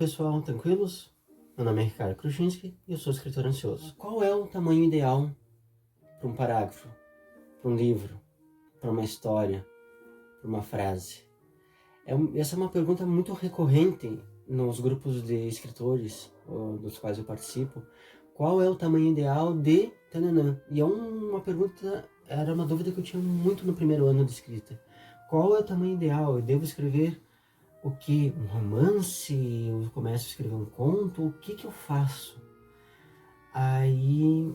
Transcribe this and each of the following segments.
Pessoal, tranquilos? Meu nome é Ricardo Kruscinski e eu sou escritor ansioso. Qual é o tamanho ideal para um parágrafo, para um livro, para uma história, para uma frase? Essa é uma pergunta muito recorrente nos grupos de escritores dos quais eu participo. Qual é o tamanho ideal de tananã? E uma pergunta, era uma dúvida que eu tinha muito no primeiro ano de escrita. Qual é o tamanho ideal? Eu devo escrever o que? Um romance? Eu começo a escrever um conto? O que eu faço? Aí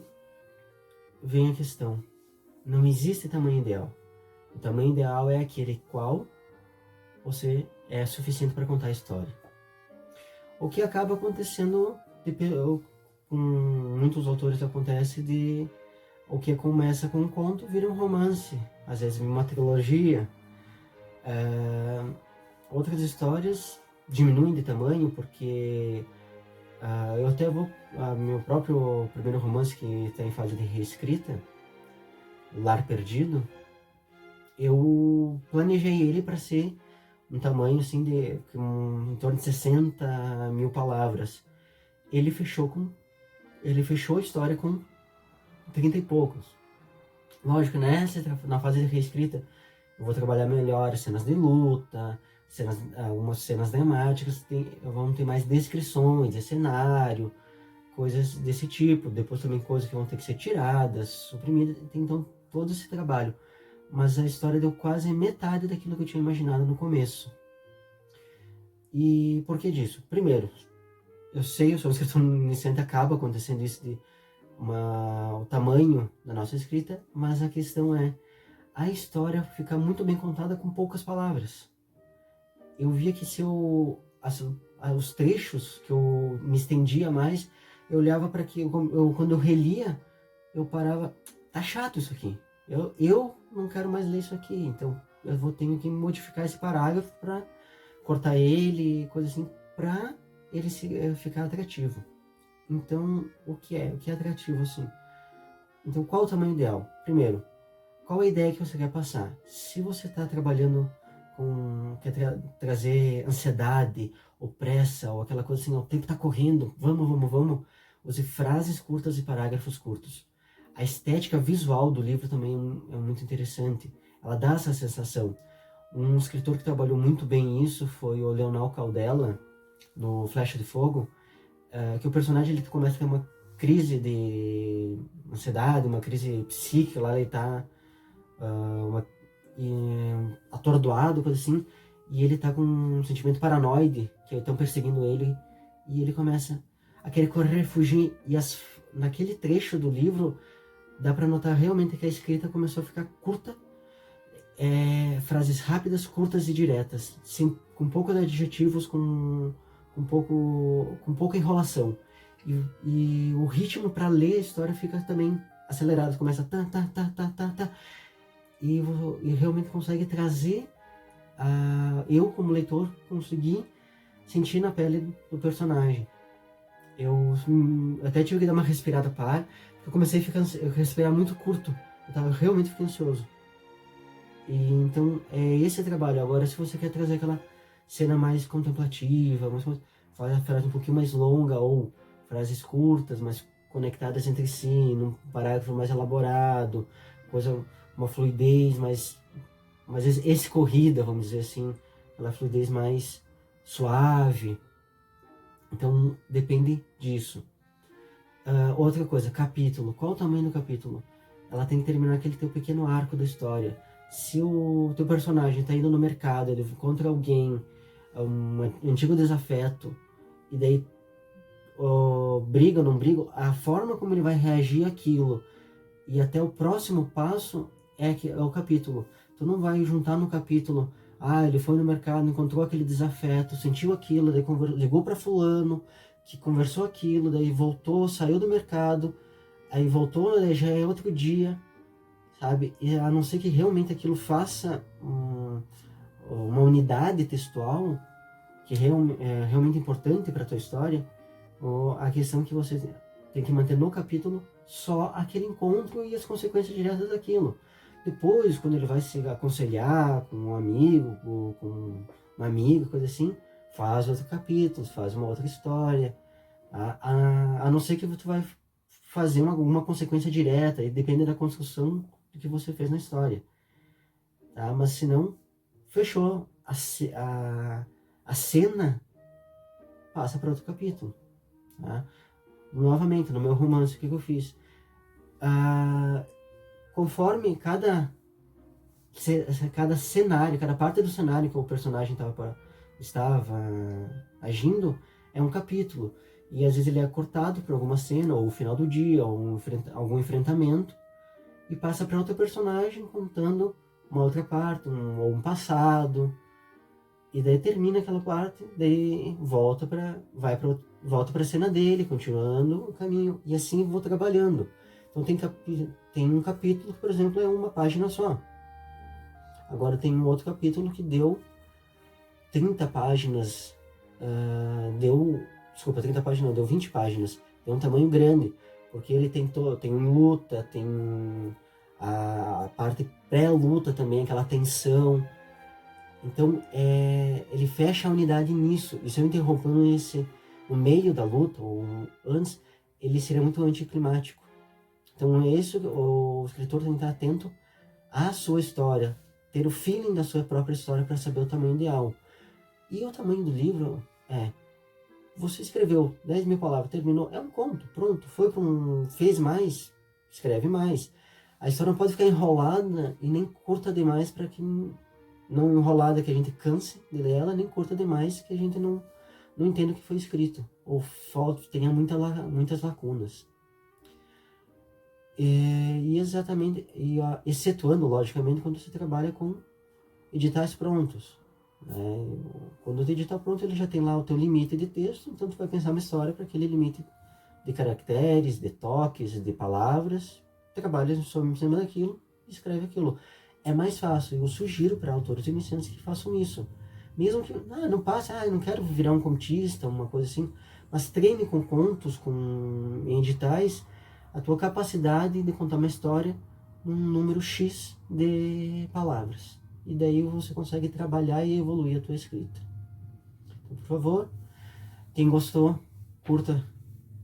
vem a questão. Não existe tamanho ideal. O tamanho ideal é aquele qual você é suficiente para contar a história. O que acaba acontecendo, com muitos autores acontece de o que começa com um conto vira um romance, às vezes uma trilogia. Outras histórias diminuem de tamanho porque eu até vou... meu próprio primeiro romance, que está em fase de reescrita, Lar Perdido, eu planejei ele para ser um tamanho assim de em torno de 60 mil palavras. Ele fechou a história com 30 e poucos. Lógico, né? Na fase de reescrita, eu vou trabalhar melhor as cenas de luta, algumas cenas dramáticas, vão ter mais descrições de cenário, coisas desse tipo. Depois também coisas que vão ter que ser tiradas, suprimidas. Então, todo esse trabalho. Mas a história deu quase metade daquilo que eu tinha imaginado no começo. E por que disso? Primeiro, eu sou um escritor iniciante, acaba acontecendo isso de o tamanho da nossa escrita, mas a questão é, a história fica muito bem contada com poucas palavras. Eu via que se os trechos que eu me estendia mais, eu olhava para que quando eu relia, eu parava, tá chato isso aqui. Eu não quero mais ler isso aqui, então tenho que modificar esse parágrafo para cortar ele, coisa assim, para ele ficar atrativo. Então, o que é atrativo assim? Então, qual o tamanho ideal? Primeiro, qual a ideia que você quer passar? Se você está trabalhando quer trazer ansiedade, ou pressa, ou aquela coisa assim, o tempo está correndo, vamos, use frases curtas e parágrafos curtos. A estética visual do livro também é muito interessante. Ela dá essa sensação. Um escritor que trabalhou muito bem isso foi o Leonel Caldela, no Flecha de Fogo, que o personagem ele começa a ter uma crise de ansiedade, uma crise psíquica, lá ele está atordoado, coisa assim, e ele tá com um sentimento paranoide, que estão perseguindo ele, e ele começa a querer correr, fugir, e naquele trecho do livro dá para notar realmente que a escrita começou a ficar curta, frases rápidas, curtas e diretas, com poucos adjetivos, com pouca enrolação. E o ritmo para ler a história fica também acelerado, começa tá, e realmente consegue trazer eu como leitor consegui sentir na pele do personagem. Eu até tive que dar uma respirada para ar, porque eu comecei a respirar muito curto, eu tava realmente ficando ansioso. E então é esse trabalho. Agora, se você quer trazer aquela cena mais contemplativa, faz a frase um pouquinho mais longa, ou frases curtas, mas conectadas entre si, num parágrafo mais elaborado, uma fluidez mais escorrida, vamos dizer assim, aquela fluidez mais suave. Então depende disso. Outra coisa, capítulo. Qual o tamanho do capítulo? Ela tem que terminar aquele teu pequeno arco da história. Se o teu personagem está indo no mercado, ele encontra alguém, um antigo desafeto, e daí briga ou não briga, a forma como ele vai reagir àquilo e até o próximo passo é o capítulo. Tu não vai juntar no capítulo, ele foi no mercado, encontrou aquele desafeto, sentiu aquilo, daí ligou para fulano, que conversou aquilo, daí voltou, saiu do mercado, aí voltou, daí já é outro dia, sabe? E a não ser que realmente aquilo faça uma unidade textual que é realmente importante para a tua história, a questão que você tem que manter no capítulo só aquele encontro e as consequências diretas daquilo. Depois, quando ele vai se aconselhar com um amigo, com uma amiga, coisa assim, faz outro capítulo, faz uma outra história, a não ser que tu vai fazer uma consequência direta, e depende da construção do que você fez na história, tá? Mas se não, fechou, a cena passa para outro capítulo, tá? Novamente, no meu romance, o que eu fiz? Conforme cada cenário, cada parte do cenário que o personagem estava agindo, é um capítulo. E às vezes ele é cortado por alguma cena, ou o final do dia, ou algum enfrentamento, e passa para outro personagem contando uma outra parte, ou um passado. E daí termina aquela parte, daí volta para a cena dele, continuando o caminho. E assim vou trabalhando. Então tem um capítulo que, por exemplo, é uma página só. Agora tem um outro capítulo que deu 30 páginas, desculpa, 30 páginas não, deu 20 páginas, é um tamanho grande, porque ele tem luta, tem a parte pré-luta também, aquela tensão, então ele fecha a unidade nisso, e se eu interrompendo no meio da luta, ou antes, ele seria muito anticlimático. Então o escritor tem que estar atento à sua história, ter o feeling da sua própria história para saber o tamanho ideal. E o tamanho do livro você escreveu 10 mil palavras, terminou, é um conto, pronto, fez mais, escreve mais. A história não pode ficar enrolada e nem curta demais para que não enrolada que a gente canse de ler ela, nem curta demais que a gente não entenda o que foi escrito, ou tenha muitas lacunas. E exatamente, excetuando, logicamente, quando você trabalha com editais prontos. Quando o edital pronto, ele já tem lá o teu limite de texto, então tu vai pensar uma história para aquele limite de caracteres, de toques, de palavras, trabalha em cima daquilo, escreve aquilo. É mais fácil, eu sugiro para autores iniciantes que façam isso. Mesmo que não passe, eu não quero virar um contista, uma coisa assim, mas treine com contos, em editais, a tua capacidade de contar uma história num número X de palavras. E daí você consegue trabalhar e evoluir a tua escrita. Então, por favor, quem gostou, curta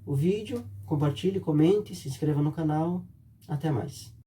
o vídeo, compartilhe, comente, se inscreva no canal. Até mais.